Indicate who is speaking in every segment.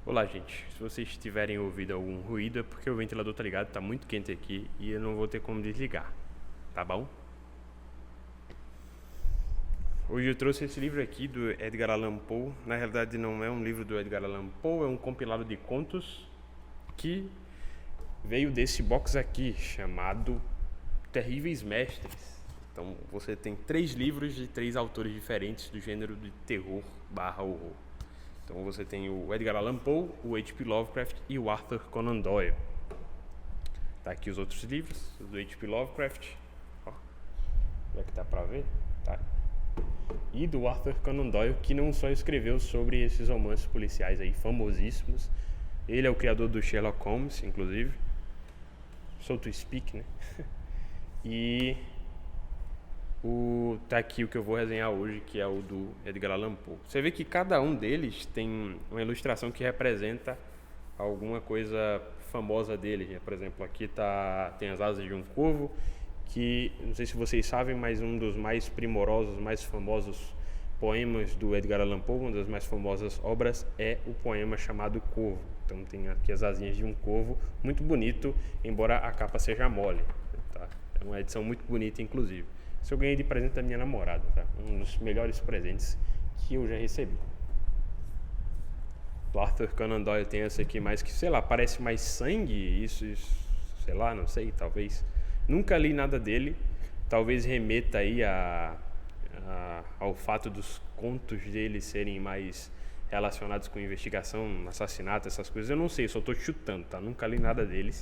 Speaker 1: Olá, gente. Se vocês tiverem ouvido algum ruído é porque o ventilador tá ligado, tá muito quente aqui e eu não vou ter como desligar, tá bom? Hoje eu trouxe esse livro aqui do Edgar Allan Poe. Na realidade não é um livro do Edgar Allan Poe, é um compilado de contos que veio desse box aqui, chamado Terríveis Mestres. Então você tem 3 livros de 3 autores diferentes do gênero de terror/horror. Então você tem o Edgar Allan Poe, o H.P. Lovecraft e o Arthur Conan Doyle. Tá aqui os outros livros do H.P. Lovecraft. Ó, já que dá pra ver, tá? E do Arthur Conan Doyle, que não só escreveu sobre esses romances policiais aí famosíssimos. Ele é o criador do Sherlock Holmes, inclusive. So to speak, né? E tá aqui o que eu vou resenhar hoje, que é o do Edgar Allan Poe. Você vê que cada um deles tem uma ilustração que representa alguma coisa famosa dele. Por exemplo, aqui tem as asas de um corvo, que não sei se vocês sabem, mas um dos mais primorosos, mais famosos poemas do Edgar Allan Poe, uma das mais famosas obras, é o poema chamado Corvo. Então tem aqui as asinhas de um corvo, muito bonito, embora a capa seja mole, tá? É uma edição muito bonita, inclusive. Isso eu ganhei de presente da minha namorada, tá? Um dos melhores presentes que eu já recebi. Do Arthur Conan Doyle tem essa aqui mais que, sei lá, parece mais sangue, isso, sei lá, não sei, talvez. Nunca li nada dele, talvez remeta aí ao fato dos contos dele serem mais relacionados com investigação, assassinato, essas coisas. Eu não sei, eu só tô chutando, tá? Nunca li nada dele.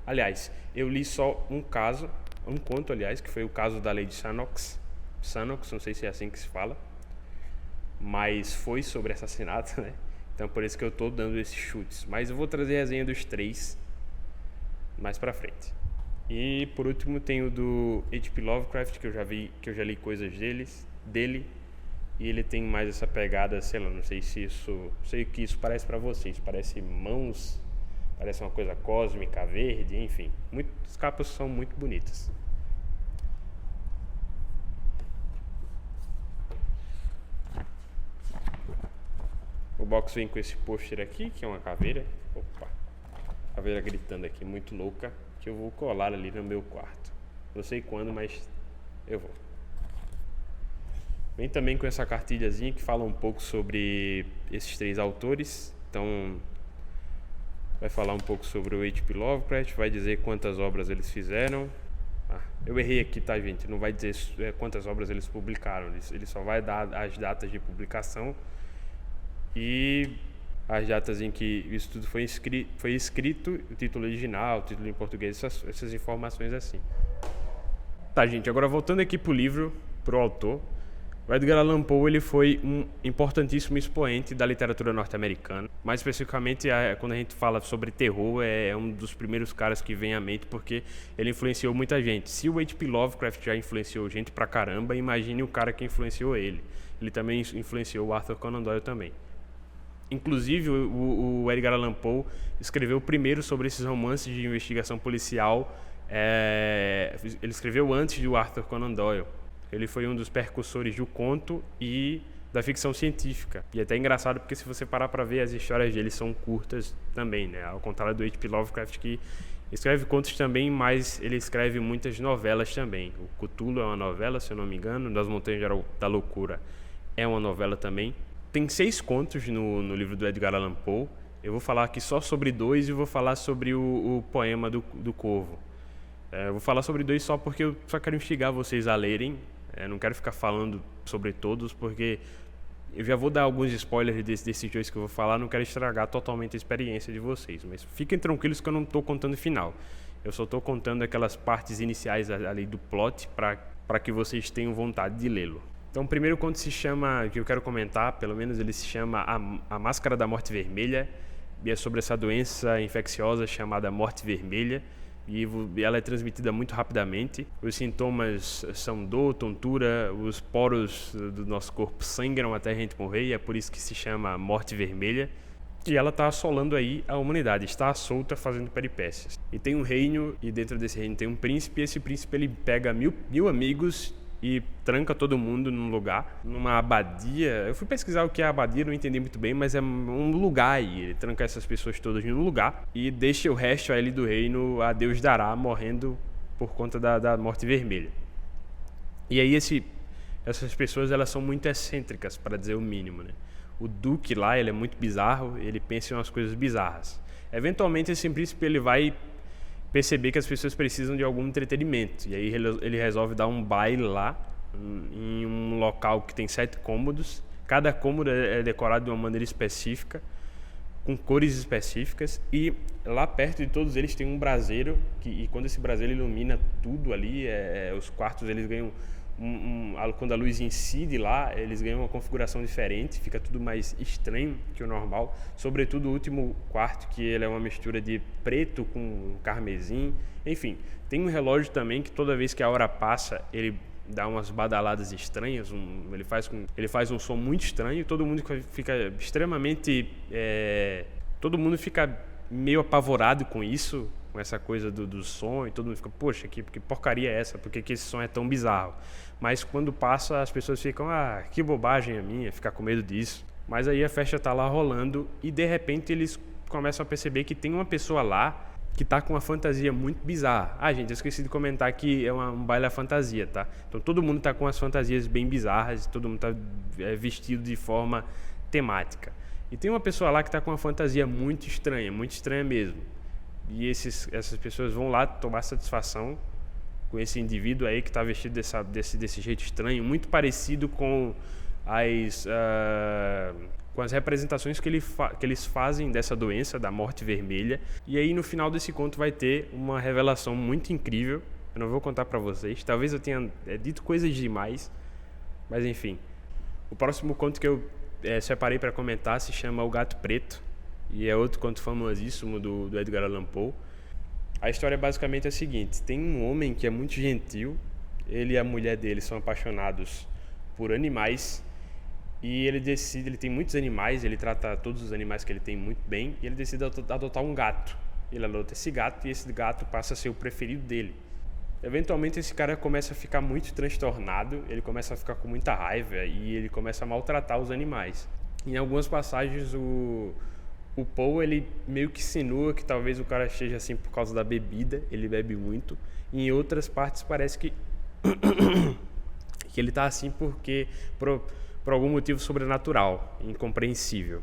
Speaker 1: Aliás, eu li só um conto, aliás, que foi o caso da Lady Sannox, não sei se é assim que se fala, mas foi sobre assassinato, né? Então por isso que eu tô dando esses chutes. Mas eu vou trazer a resenha dos 3 mais pra frente. E por último tem o do H.P. Lovecraft, que eu já li coisas dele, e ele tem mais essa pegada, sei lá, não sei o que isso parece pra vocês, parece mãos, parece uma coisa cósmica, verde, enfim. As capas são muito bonitas. O box vem com esse pôster aqui, que é uma caveira. Opa! Caveira gritando aqui, muito louca, que eu vou colar ali no meu quarto. Não sei quando, mas eu vou. Vem também com essa cartilhazinha que fala um pouco sobre esses 3 autores. Então, vai falar um pouco sobre o H.P. Lovecraft, vai dizer quantas obras eles fizeram. Eu errei aqui, tá, gente? Não vai dizer quantas obras eles publicaram. Ele só vai dar as datas de publicação e as datas em que isso tudo foi escrito, o título original, o título em português, essas informações assim. Tá, gente, agora voltando aqui pro livro, pro autor. O Edgar Allan Poe ele foi um importantíssimo expoente da literatura norte-americana. Mais especificamente, quando a gente fala sobre terror, é um dos primeiros caras que vem à mente, porque ele influenciou muita gente. Se o H.P. Lovecraft já influenciou gente pra caramba, imagine o cara que influenciou ele. Ele também influenciou o Arthur Conan Doyle também. Inclusive, o Edgar Allan Poe escreveu primeiro sobre esses romances de investigação policial. Ele escreveu antes do Arthur Conan Doyle. Ele foi um dos percussores do conto e da ficção científica. E é até engraçado porque se você parar para ver, as histórias dele são curtas também, né? Ao contrário do H.P. Lovecraft, que escreve contos também, mas ele escreve muitas novelas também. O Cthulhu é uma novela, se eu não me engano. Das Montanhas da Loucura é uma novela também. Tem 6 contos no livro do Edgar Allan Poe. Eu vou falar aqui só sobre 2 e vou falar sobre o poema do Corvo. Eu vou falar sobre 2 só porque eu só quero instigar vocês a lerem. Não quero ficar falando sobre todos, porque eu já vou dar alguns spoilers desses 2 que eu vou falar. Não quero estragar totalmente a experiência de vocês, mas fiquem tranquilos que eu não estou contando o final. Eu só estou contando aquelas partes iniciais ali do plot para que vocês tenham vontade de lê-lo. Então o primeiro conto que eu quero comentar, pelo menos ele se chama A Máscara da Morte Vermelha, e é sobre essa doença infecciosa chamada Morte Vermelha. E ela é transmitida muito rapidamente. Os sintomas são dor, tontura, os poros do nosso corpo sangram até a gente morrer, e é por isso que se chama Morte Vermelha. E ela está assolando aí a humanidade, está solta fazendo peripécias. E tem um reino, e dentro desse reino tem um príncipe, e esse príncipe ele pega mil amigos e tranca todo mundo num lugar, numa abadia. Eu fui pesquisar o que é abadia, não entendi muito bem, mas é um lugar aí. Ele tranca essas pessoas todas num lugar e deixa o resto ali do reino a Deus dará, morrendo por conta da morte vermelha. E aí essas pessoas, elas são muito excêntricas, para dizer o mínimo, né? O duque lá, ele é muito bizarro, ele pensa em umas coisas bizarras. Eventualmente, esse príncipe, ele vai perceber que as pessoas precisam de algum entretenimento. E aí ele resolve dar um baile lá, em um local que tem 7 cômodos. Cada cômodo é decorado de uma maneira específica, com cores específicas. E lá perto de todos eles tem um braseiro, e quando esse braseiro ilumina tudo ali, os quartos eles ganham... quando a luz incide lá, eles ganham uma configuração diferente, fica tudo mais estranho que o normal, sobretudo o último quarto, que ele é uma mistura de preto com carmesim. Enfim, tem um relógio também que toda vez que a hora passa, ele dá umas badaladas estranhas, ele faz um som muito estranho, e todo mundo fica extremamente... todo mundo fica meio apavorado com isso, com essa coisa do som, e todo mundo fica, poxa, que porcaria é essa? Por que esse som é tão bizarro? Mas quando passa, as pessoas ficam, que bobagem a minha, ficar com medo disso. Mas aí a festa tá lá rolando, e de repente eles começam a perceber que tem uma pessoa lá que tá com uma fantasia muito bizarra. Gente, eu esqueci de comentar que é um baile à fantasia, tá? Então todo mundo tá com as fantasias bem bizarras, todo mundo tá vestido de forma temática. E tem uma pessoa lá que tá com uma fantasia muito estranha mesmo. E essas pessoas vão lá tomar satisfação com esse indivíduo aí que está vestido desse jeito estranho, muito parecido com as representações que eles fazem dessa doença, da morte vermelha. E aí no final desse conto vai ter uma revelação muito incrível. Eu não vou contar para vocês, talvez eu tenha dito coisas demais, mas enfim. O próximo conto que eu separei para comentar se chama O Gato Preto, e é outro conto famosíssimo do Edgar Allan Poe. A história basicamente é a seguinte: tem um homem que é muito gentil, ele e a mulher dele são apaixonados por animais, e ele tem muitos animais, ele trata todos os animais que ele tem muito bem, e ele decide adotar um gato. Ele adota esse gato, e esse gato passa a ser o preferido dele. Eventualmente esse cara começa a ficar muito transtornado, ele começa a ficar com muita raiva, e ele começa a maltratar os animais. Em algumas passagens o Poe, ele meio que insinua que talvez o cara esteja assim por causa da bebida, ele bebe muito. E em outras partes parece que ele está assim porque por algum motivo sobrenatural, incompreensível.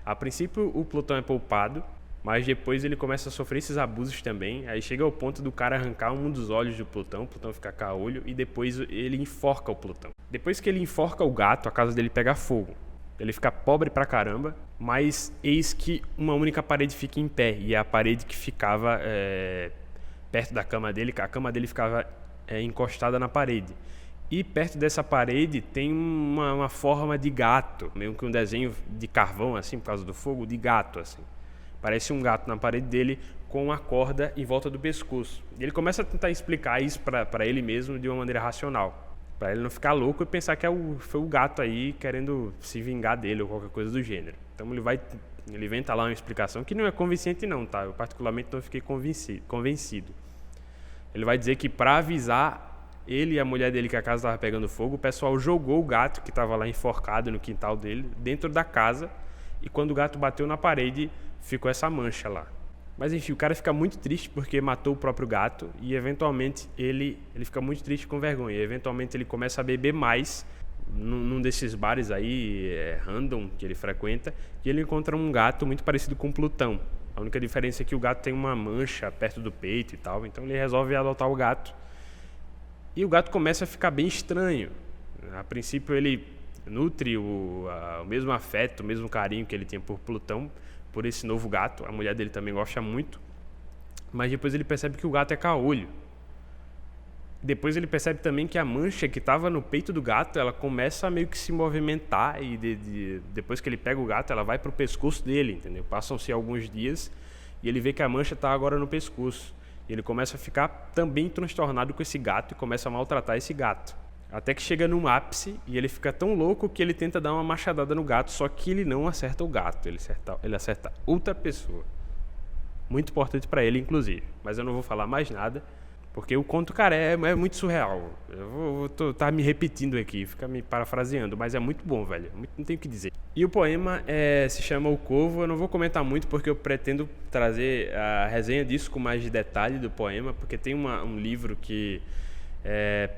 Speaker 1: A princípio o Plutão é poupado, mas depois ele começa a sofrer esses abusos também. Aí chega ao ponto do cara arrancar um dos olhos do Plutão, o Plutão fica caolho, e depois ele enforca o Plutão. Depois que ele enforca o gato, a casa dele pega fogo. Ele fica pobre pra caramba, mas eis que uma única parede fica em pé, e é a parede que ficava perto da cama dele, a cama dele ficava encostada na parede. E perto dessa parede tem uma forma de gato, meio que um desenho de carvão, assim, por causa do fogo, de gato, assim. Parece um gato na parede dele com uma corda em volta do pescoço. E ele começa a tentar explicar isso para ele mesmo de uma maneira racional, para ele não ficar louco e pensar que foi o gato aí querendo se vingar dele ou qualquer coisa do gênero. Então ele inventa lá uma explicação que não é convincente não, tá? Eu particularmente não fiquei convencido. Ele vai dizer que para avisar ele e a mulher dele que a casa estava pegando fogo, o pessoal jogou o gato que estava lá enforcado no quintal dele dentro da casa, e quando o gato bateu na parede ficou essa mancha lá. Mas enfim, o cara fica muito triste porque matou o próprio gato, e eventualmente ele fica muito triste com vergonha. E eventualmente ele começa a beber mais num desses bares aí, random, que ele frequenta, e ele encontra um gato muito parecido com Plutão. A única diferença é que o gato tem uma mancha perto do peito e tal, então ele resolve adotar o gato. E o gato começa a ficar bem estranho. A princípio ele nutre o mesmo afeto, o mesmo carinho que ele tinha por Plutão, por esse novo gato. A mulher dele também gosta muito, mas depois ele percebe que o gato é caolho. Depois ele percebe também que a mancha que estava no peito do gato, ela começa a meio que se movimentar, e depois que ele pega o gato, ela vai para o pescoço dele, entendeu? Passam-se alguns dias e ele vê que a mancha está agora no pescoço. E ele começa a ficar também transtornado com esse gato e começa a maltratar esse gato. Até que chega num ápice e ele fica tão louco que ele tenta dar uma machadada no gato, só que ele não acerta o gato, ele acerta outra pessoa. Muito importante para ele, inclusive. Mas eu não vou falar mais nada, Porque o conto, cara, é muito surreal. Eu vou tá me repetindo aqui, fica me parafraseando, mas é muito bom, velho. Não tem o que dizer. E o poema se chama O Corvo. Eu não vou comentar muito porque eu pretendo trazer a resenha disso com mais de detalhe do poema, porque tem um livro que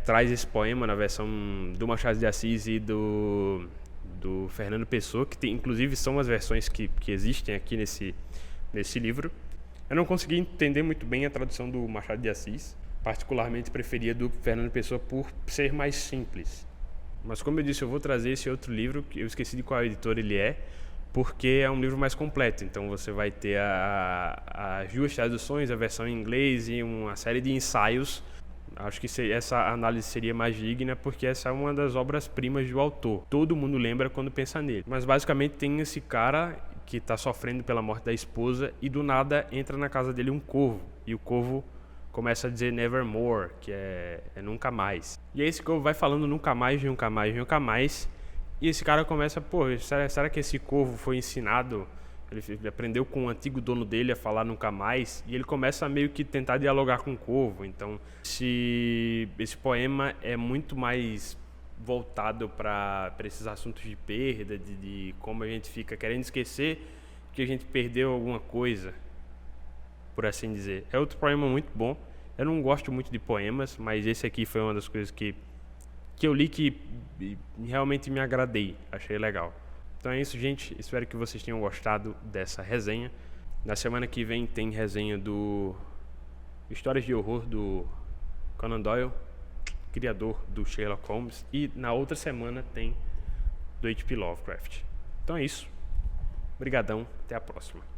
Speaker 1: traz esse poema na versão do Machado de Assis e do Fernando Pessoa, que inclusive são as versões que existem aqui nesse livro. Eu não consegui entender muito bem a tradução do Machado de Assis, particularmente preferia do Fernando Pessoa por ser mais simples. Mas como eu disse, eu vou trazer esse outro livro, que eu esqueci de qual editor ele é, porque é um livro mais completo. Então você vai ter as duas traduções, a versão em inglês e uma série de ensaios. Acho que essa análise seria mais digna, porque essa é uma das obras-primas do autor. Todo mundo lembra quando pensa nele. Mas basicamente tem esse cara que está sofrendo pela morte da esposa e do nada entra na casa dele um corvo. E o corvo começa a dizer nevermore, que é nunca mais. E aí esse corvo vai falando nunca mais, nunca mais, nunca mais. E esse cara começa, pô, será que esse corvo foi ensinado? Ele aprendeu com o antigo dono dele a falar nunca mais. E ele começa a meio que tentar dialogar com o corvo. Então, esse poema é muito mais voltado para esses assuntos de perda, de como a gente fica querendo esquecer que a gente perdeu alguma coisa, por assim dizer. É outro poema muito bom. Eu não gosto muito de poemas, mas esse aqui foi uma das coisas que eu li que realmente me agradei, achei legal. Então é isso, gente. Espero que vocês tenham gostado dessa resenha. Na semana que vem tem resenha do Histórias de Horror do Conan Doyle, criador do Sherlock Holmes. E na outra semana tem do H.P. Lovecraft. Então é isso. Obrigadão. Até a próxima.